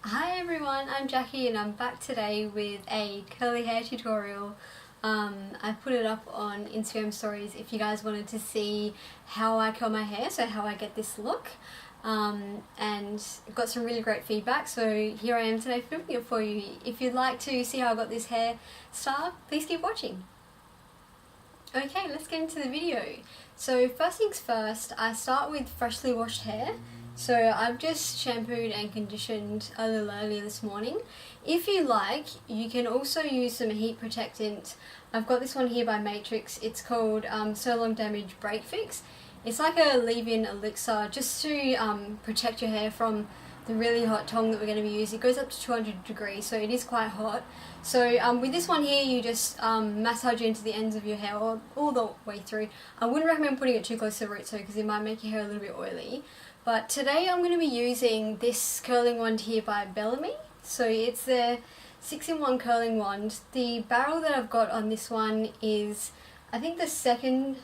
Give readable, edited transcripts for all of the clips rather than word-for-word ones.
Hi everyone, I'm Jacqui and I'm back today with a curly hair tutorial. I put it up on Instagram stories if you guys wanted to see how I curl my hair, so how I get this look. And got some really great feedback, so here I am today filming it for you. If you'd like to see how I got this hair style, please keep watching. Okay, let's get into the video. So first things first, I start with freshly washed hair. So I've just shampooed and conditioned a little earlier this morning. If you like, you can also use some heat protectant. I've got this one here by Matrix. It's called So Long Damage Break Fix. It's like a leave-in elixir just to protect your hair from the really hot tong that we're going to be using. It goes up to 200 degrees, so it is quite hot. So with this one here, you just massage into the ends of your hair all the way through. I wouldn't recommend putting it too close to the root, because it might make your hair a little bit oily. But today I'm going to be using this curling wand here by Bellamy. So it's the 6-in-1 curling wand. The barrel that I've got on this one is, I think, the second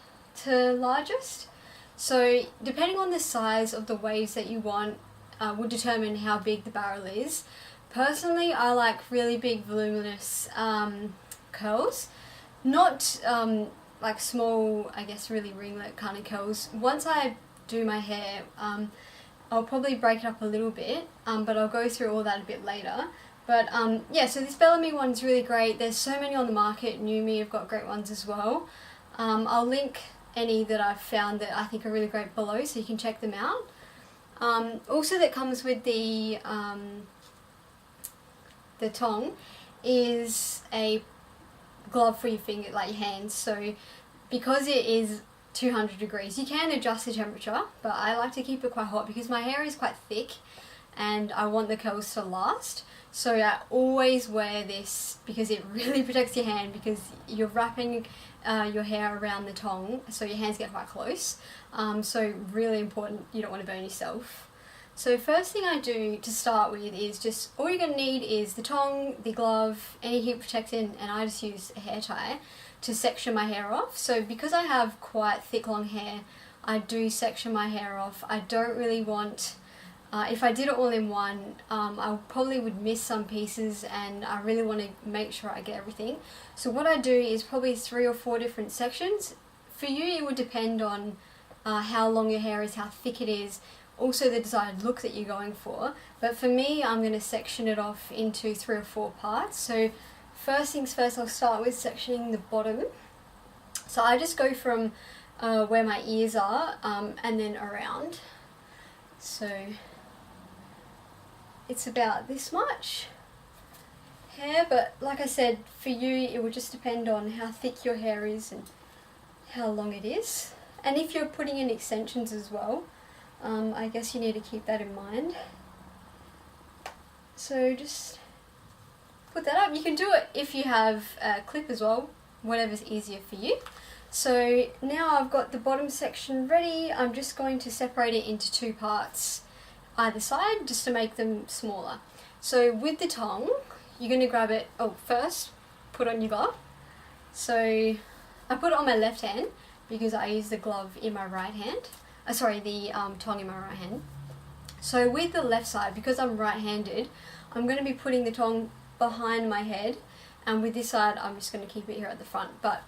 to largest. So depending on the size of the waves that you want would determine how big the barrel is. Personally, I like really big voluminous curls, not like small, I guess, really ringlet kind of curls. Once I do my hair, I'll probably break it up a little bit, but I'll go through all that a bit later. But yeah, so this Bellamy one's really great. There's so many on the market. New Me have got great ones as well. I'll link any that I've found that I think are really great below, so you can check them out. Also, that comes with the tong is a glove for your finger, like your hands. So because it is 200 degrees, you can adjust the temperature, but I like to keep it quite hot because my hair is quite thick and I want the curls to last. So I always wear this because it really protects your hand, because you're wrapping your hair around the tong, so your hands get quite close. So really important, you don't want to burn yourself. So first thing I do to start with is just, all you're going to need is the tong, the glove, any heat protectant, and I just use a hair tie to section my hair off. So because I have quite thick long hair, I do section my hair off. I don't really want, if I did it all in one, I probably would miss some pieces, and I really want to make sure I get everything. So what I do is probably 3 or 4 different sections. For you, it would depend on how long your hair is, how thick it is, also the desired look that you're going for. But for me, I'm going to section it off into 3 or 4 parts. So first things first, I'll start with sectioning the bottom. So I just go from where my ears are and then around. So it's about this much hair, but like I said, for you it would just depend on how thick your hair is and how long it is. And if you're putting in extensions as well, I guess you need to keep that in mind. So just put that up. You can do it if you have a clip as well, whatever's easier for you. So now I've got the bottom section ready. I'm just going to separate it into 2 parts either side, just to make them smaller. So with the tong, you're going to grab it, first put on your glove. So I put it on my left hand because I use the glove in my right hand. The tong in my right hand. So with the left side, because I'm right-handed, I'm going to be putting the tong behind my head, and with this side I'm just going to keep it here at the front. But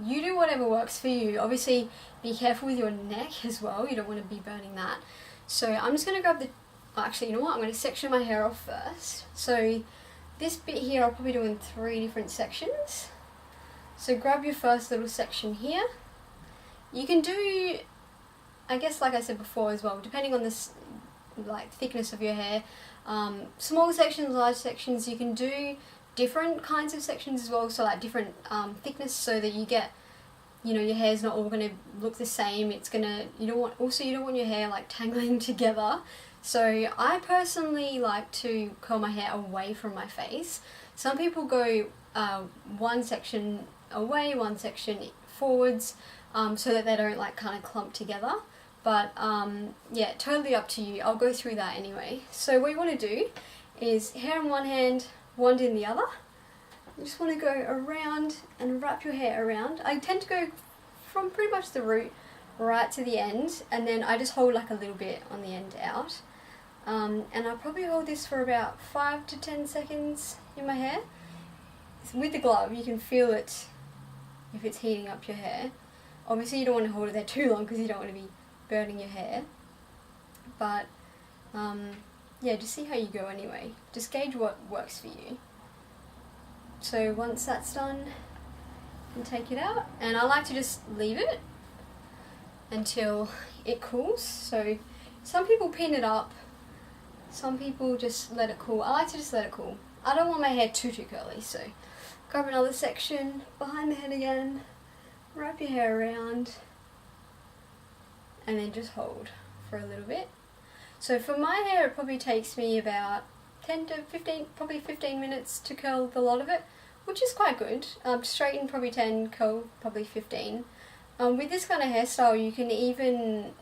you do whatever works for you. Obviously be careful with your neck as well, you don't want to be burning that. So I'm just going to grab actually, you know what, I'm going to section my hair off first. So this bit here I'll probably do in 3 different sections. So grab your first little section here. You can do, I guess, like I said before as well, depending on this thickness of your hair, small sections, large sections. You can do different kinds of sections as well, so like different thickness, so that you get, your hair's not all going to look the same. It's gonna, you don't want your hair like tangling together. So I personally like to curl my hair away from my face. Some people go one section away, one section forwards, so that they don't like kind of clump together. But yeah, totally up to you. I'll go through that anyway. So what you want to do is hair in one hand, wand in the other. You just want to go around and wrap your hair around. I tend to go from pretty much the root right to the end, and then I just hold like a little bit on the end out. And I'll probably hold this for about 5 to 10 seconds in my hair. With the glove, you can feel it if it's heating up your hair. Obviously you don't want to hold it there too long because you don't want to be burning your hair. But yeah, just see how you go anyway. Just gauge what works for you. So once that's done, you can take it out. And I like to just leave it until it cools. So some people pin it up, some people just let it cool. I like to just let it cool. I don't want my hair too curly, so grab another section behind the head again, wrap your hair around, and then just hold for a little bit. So for my hair, it probably takes me about 10 to 15, probably 15 minutes to curl the lot of it, which is quite good. Straighten probably 10, curl probably 15. With this kind of hairstyle, you can even,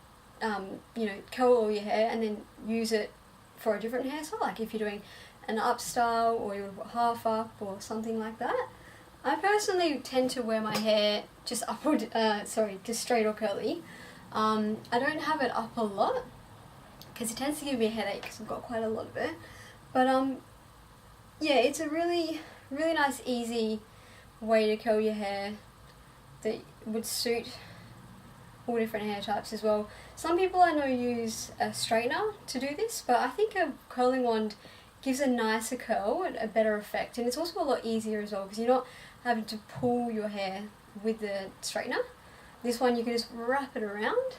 you know, curl all your hair and then use it for a different hairstyle. Like if you're doing an up style or you want to put half up or something like that. I personally tend to wear my hair just upward, just straight or curly. I don't have it up a lot because it tends to give me a headache because I've got quite a lot of it. But yeah, it's a really nice, easy way to curl your hair that would suit all different hair types as well. Some people I know use a straightener to do this, but I think a curling wand gives a nicer curl and a better effect, and it's also a lot easier as well because you're not having to pull your hair with the straightener. This one you can just wrap it around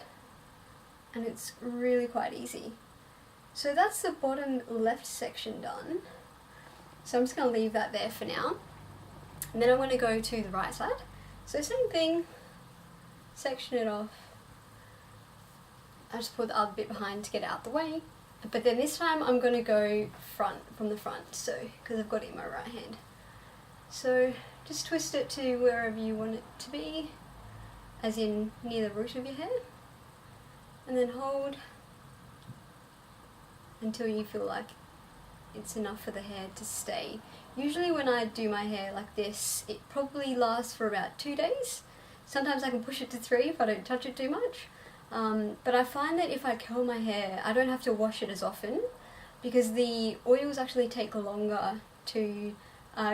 and it's really quite easy. So that's the bottom left section done. So I'm just going to leave that there for now. And then I'm going to go to the right side. So same thing, section it off. I just put the other bit behind to get it out the way. But then this time I'm going to go from the front, so because I've got it in my right hand. So just twist it to wherever you want it to be, as in near the root of your hair. And then hold until you feel like it's enough for the hair to stay. Usually when I do my hair like this, it probably lasts for about 2 days. Sometimes I can push it to 3 if I don't touch it too much. But I find that if I curl my hair, I don't have to wash it as often because the oils actually take longer to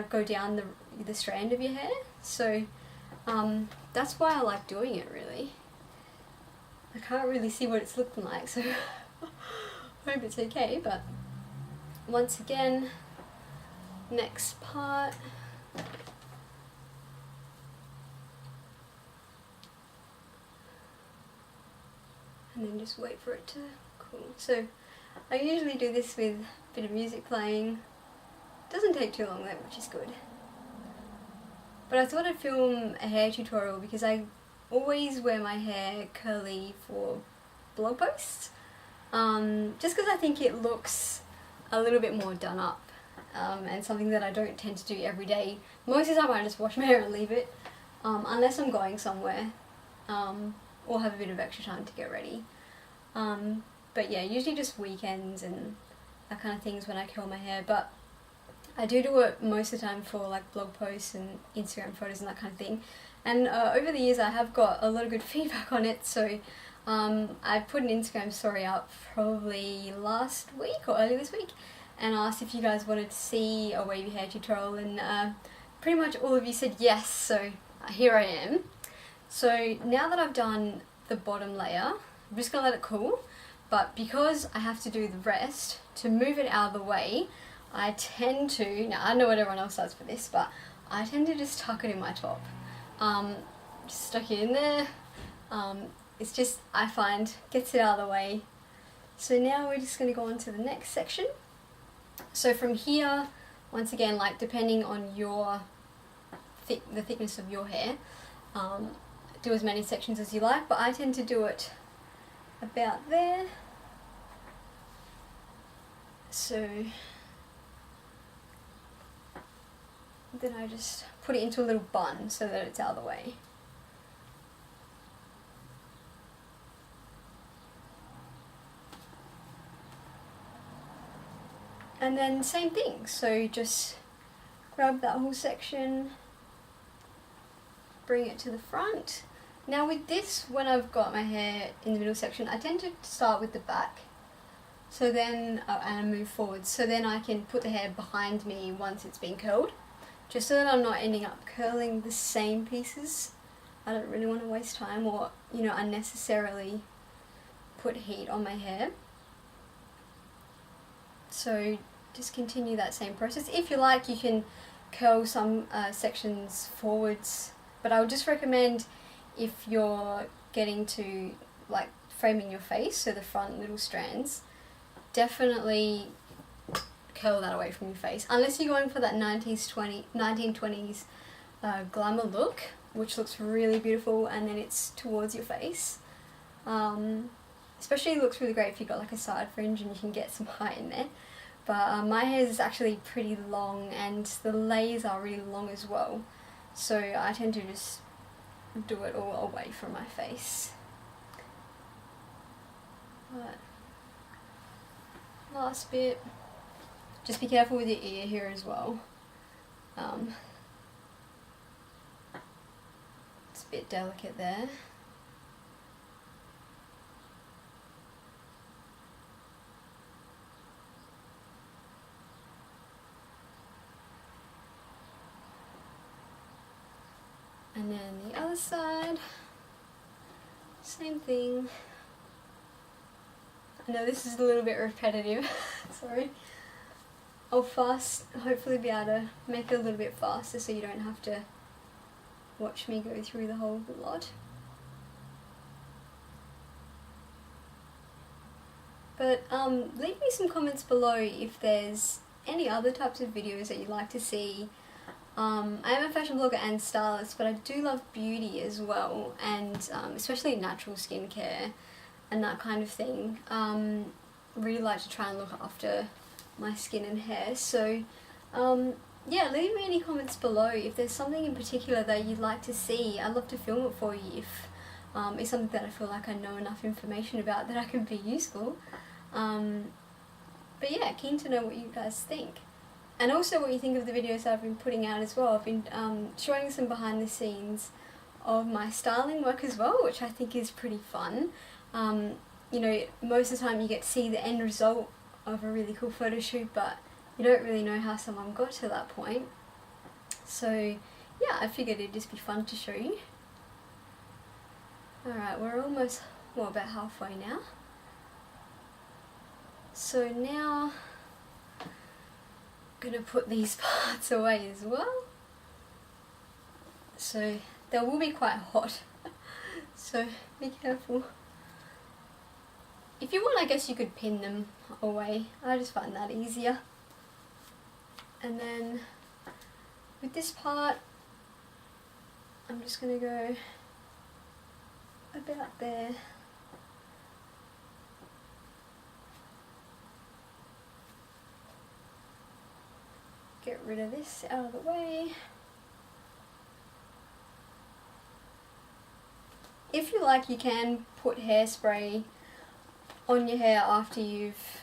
go down the strand of your hair. So that's why I like doing it, really. I can't really see what it's looking like, so I hope it's okay. But once again, next part. And then just wait for it to cool. So I usually do this with a bit of music playing. Doesn't take too long though, which is good. But I thought I'd film a hair tutorial because I always wear my hair curly for blog posts. Just because I think it looks a little bit more done up, and something that I don't tend to do every day. Most of the time I just wash my hair and leave it, unless I'm going somewhere, or have a bit of extra time to get ready. But yeah, usually just weekends and that kind of things when I curl my hair. But I do it most of the time for like blog posts and Instagram photos and that kind of thing. And over the years I have got a lot of good feedback on it, so I put an Instagram story up probably last week or early this week and asked if you guys wanted to see a wavy hair tutorial, and pretty much all of you said yes, so here I am. So now that I've done the bottom layer, I'm just going to let it cool, but because I have to do the rest, to move it out of the way, I tend to, now I know what everyone else does for this, but I tend to just tuck it in my top. Just stuck it in there. It's just, I find, gets it out of the way. So now we're just going to go on to the next section. So from here, once again, like depending on your the thickness of your hair, do as many sections as you like, but I tend to do it about there. So then I just put it into a little bun so that it's out of the way. And then same thing, so just grab that whole section, bring it to the front. Now with this, when I've got my hair in the middle section, I tend to start with the back. So then, and I move forward, so then I can put the hair behind me once it's been curled, just so that I'm not ending up curling the same pieces. I don't really want to waste time or, you know, unnecessarily put heat on my hair. So just continue that same process. If you like, you can curl some sections forwards, but I would just recommend, if you're getting to like framing your face, so the front little strands, definitely curl that away from your face, unless you're going for that 1920s glamour look, which looks really beautiful, and then it's towards your face. Especially looks really great if you've got like a side fringe and you can get some height in there. But my hair is actually pretty long, and the layers are really long as well, so I tend to just do it all away from my face. But last bit, just be careful with your ear here as well. It's a bit delicate there. And then the other side, same thing. I know this is a little bit repetitive, sorry. I'll hopefully be able to make it a little bit faster so you don't have to watch me go through the whole lot. But leave me some comments below if there's any other types of videos that you'd like to see. I am a fashion blogger and stylist, but I do love beauty as well, and especially natural skincare and that kind of thing. Really like to try and look after my skin and hair, so yeah, leave me any comments below if there's something in particular that you'd like to see. I'd love to film it for you if it's something that I feel like I know enough information about that I can be useful. But yeah, keen to know what you guys think. And also what you think of the videos I've been putting out as well. I've been showing some behind the scenes of my styling work as well, which I think is pretty fun. You know, most of the time you get to see the end result of a really cool photo shoot, but you don't really know how someone got to that point. So yeah, I figured it'd just be fun to show you. Alright, we're almost, well, about halfway now. So now I'm gonna put these parts away as well. So they will be quite hot, so be careful. If you want, I guess you could pin them away. I just find that easier. And then with this part, I'm just gonna go about there. Get rid of this out of the way. If you like, you can put hairspray on your hair after you've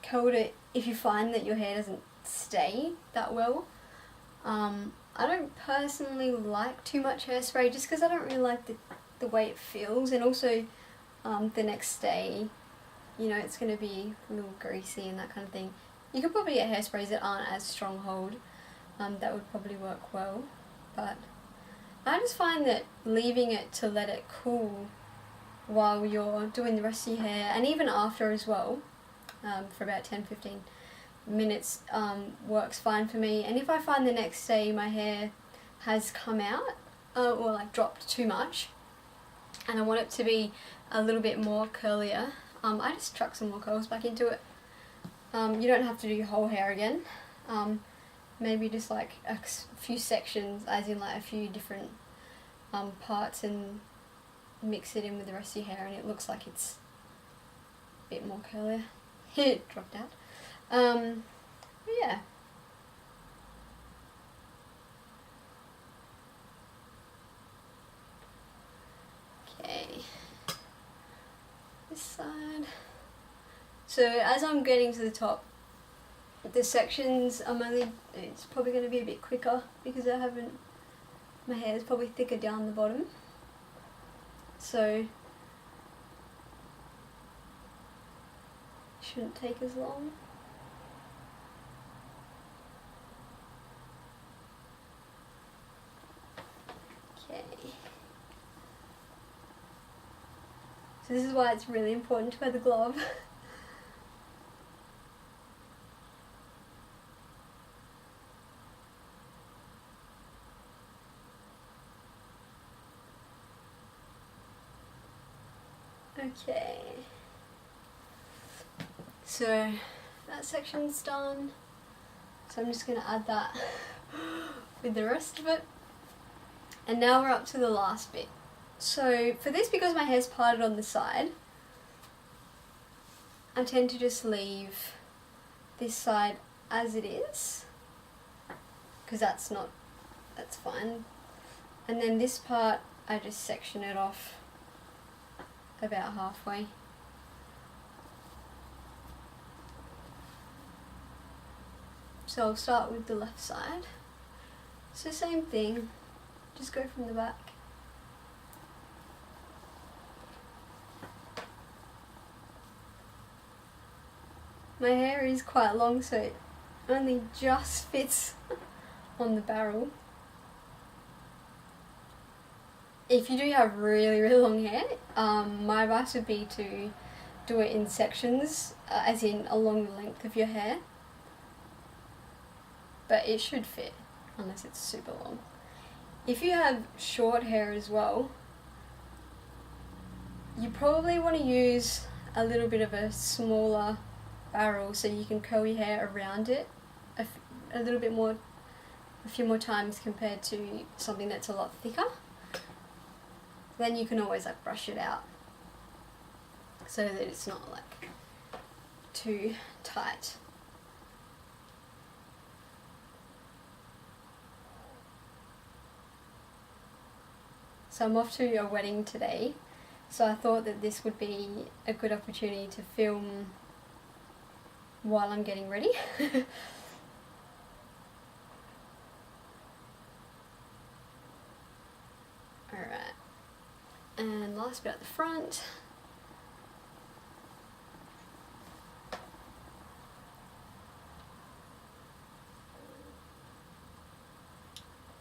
curled it, if you find that your hair doesn't stay that well. I don't personally like too much hairspray just because I don't really like the way it feels, and also the next day, you know, it's going to be a little greasy and that kind of thing. You could probably get hairsprays that aren't as strong hold, that would probably work well, but I just find that leaving it to let it cool while you're doing the rest of your hair, and even after as well, for about 10-15 minutes, works fine for me. And if I find the next day my hair has come out or like dropped too much and I want it to be a little bit more curlier, I just chuck some more curls back into it. You don't have to do your whole hair again, maybe just like a few sections, as in like a few different parts, and mix it in with the rest of your hair and it looks like it's a bit more curlier. It dropped out. Yeah. Okay. This side. So as I'm getting to the top, the sections it's probably going to be a bit quicker because my hair is probably thicker down the bottom. So shouldn't take as long. Okay. So this is why it's really important to wear the glove. Okay, so that section's done, so I'm just going to add that with the rest of it, and now we're up to the last bit. So for this, because my hair's parted on the side, I tend to just leave this side as it is, because that's fine, and then this part I just section it off about halfway. So I'll start with the left side. So same thing, just go from the back. My hair is quite long, so it only just fits on the barrel. If you do have really, really long hair, my advice would be to do it in sections, as in along the length of your hair. But it should fit, unless it's super long. If you have short hair as well, you probably want to use a little bit of a smaller barrel so you can curl your hair around it a little bit more, a few more times compared to something that's a lot thicker. Then you can always like brush it out so that it's not like too tight. So I'm off to a wedding today, so I thought that this would be a good opportunity to film while I'm getting ready. Alright, and last bit at the front.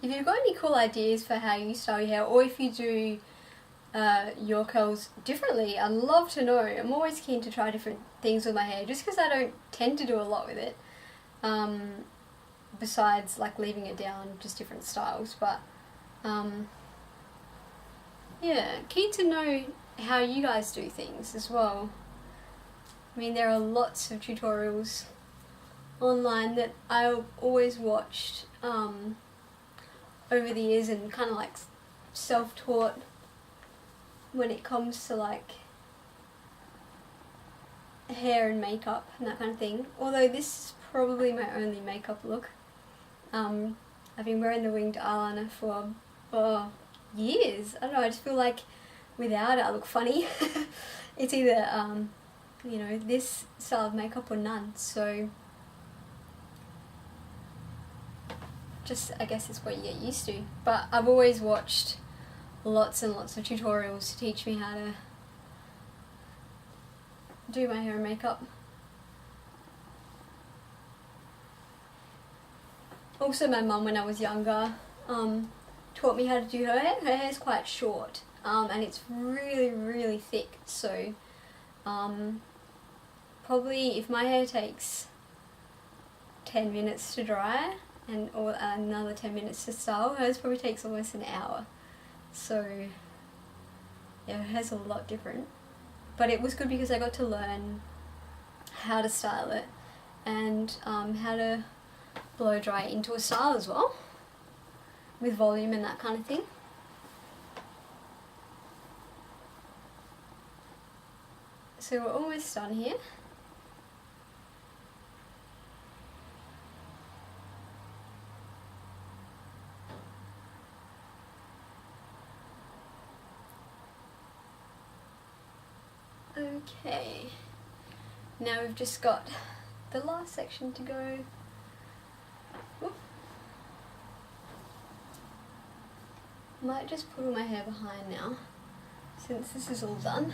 If you've got any cool ideas for how you style your hair, or if you do your curls differently, I'd love to know. I'm always keen to try different things with my hair, just because I don't tend to do a lot with it, besides like leaving it down, just different styles. But yeah, keen to know how you guys do things as well. I mean, there are lots of tutorials online that I've always watched over the years, and kind of like self-taught when it comes to like hair and makeup and that kind of thing. Although this is probably my only makeup look. I've been wearing the winged eyeliner for years. I don't know, I just feel like without it I look funny. It's either you know, this style of makeup or none, so just, I guess it's what you get used to. But I've always watched lots and lots of tutorials to teach me how to do my hair and makeup. Also, my mum, when I was younger, taught me how to do her hair. Her hair's quite short, and it's really, really thick, so probably if my hair takes 10 minutes to dry or another 10 minutes to style, hers probably takes almost an hour. So yeah, her hair's a lot different. But it was good because I got to learn how to style it and how to blow dry it into a style as well, with volume and that kind of thing. So we're almost done here. Okay, now we've just got the last section to go. Whoop. Might just put all my hair behind now, since this is all done.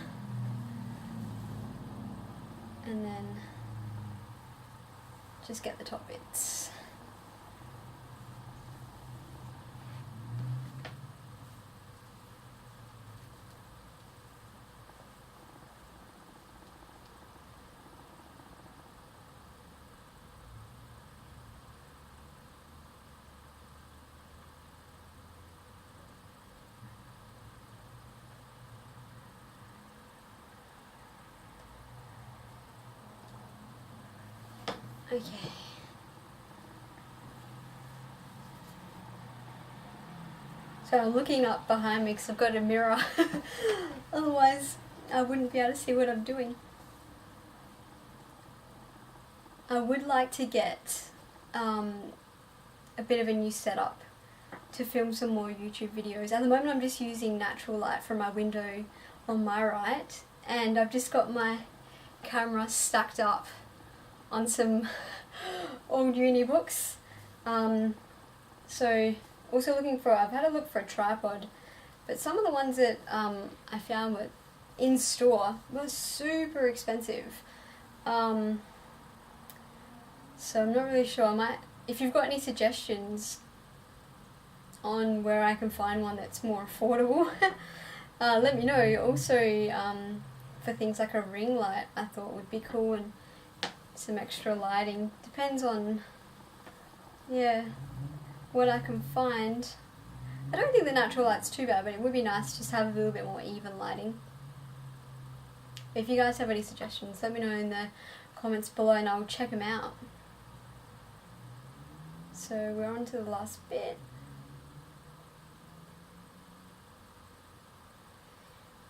and then just get the top bits. Okay. So I'm looking up behind me because I've got a mirror. Otherwise I wouldn't be able to see what I'm doing. I would like to get a bit of a new setup to film some more YouTube videos. At the moment I'm just using natural light from my window on my right, and I've just got my camera stacked up on some old uni books. So also I've had a look for a tripod, but some of the ones that I found were in store were super expensive. So I'm not really sure. If you've got any suggestions on where I can find one that's more affordable, let me know. Also, for things like a ring light, I thought would be cool, and some extra lighting. Depends on, yeah, what I can find. I don't think the natural light's too bad, but it would be nice just to have a little bit more even lighting. If you guys have any suggestions, let me know in the comments below and I'll check them out. So we're on to the last bit.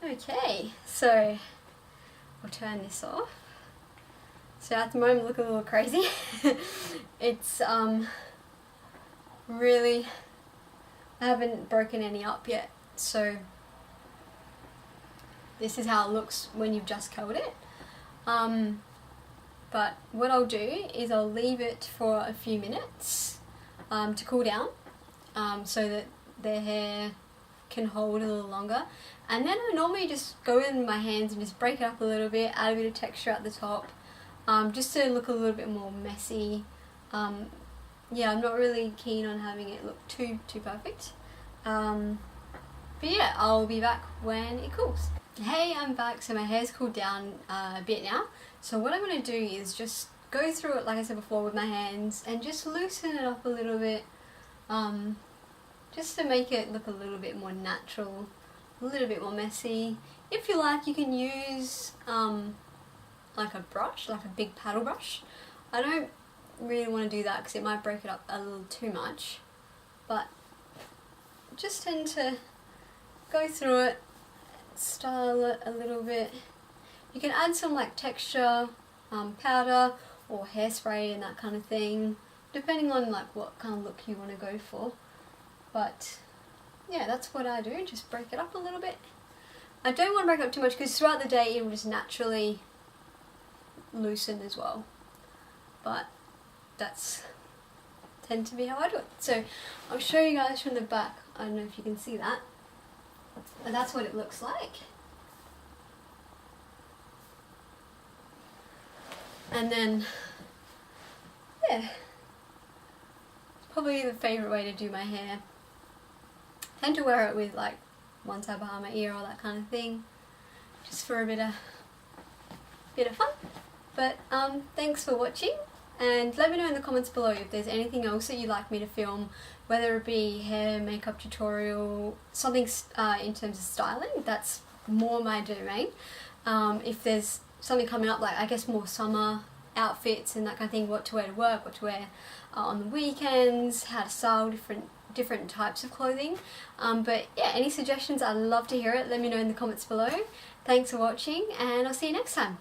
Okay, so we'll turn this off. So at the moment, looking a little crazy. It's really, I haven't broken any up yet, so this is how it looks when you've just curled it. But what I'll do is I'll leave it for a few minutes to cool down, so that the hair can hold a little longer, and then I normally just go in my hands and just break it up a little bit, add a bit of texture at the top. Just to look a little bit more messy. Yeah, I'm not really keen on having it look too perfect. But yeah, I'll be back when it cools. Hey, I'm back. So my hair's cooled down a bit now. So what I'm going to do is just go through it, like I said before, with my hands and just loosen it up a little bit. Just to make it look a little bit more natural, a little bit more messy. If you like, you can use like a brush, like a big paddle brush. I don't really want to do that because it might break it up a little too much, but just tend to go through it, style it a little bit. You can add some like texture, powder or hairspray and that kind of thing, depending on like what kind of look you want to go for. But yeah, that's what I do, just break it up a little bit. I don't want to break it up too much because throughout the day it will just naturally loosen as well, but that's tend to be how I do it. So I'll show you guys from the back. I don't know if you can see that, but that's what it looks like. And then yeah, it's probably the favourite way to do my hair. I tend to wear it with like one side behind my ear or that kind of thing, just for a bit of fun. But thanks for watching, and let me know in the comments below if there's anything else that you'd like me to film, whether it be hair, makeup tutorial, something in terms of styling. That's more my domain. If there's something coming up, like I guess more summer outfits and that kind of thing, what to wear to work, what to wear on the weekends, how to style different types of clothing. But yeah, any suggestions, I'd love to hear it. Let me know in the comments below. Thanks for watching, and I'll see you next time.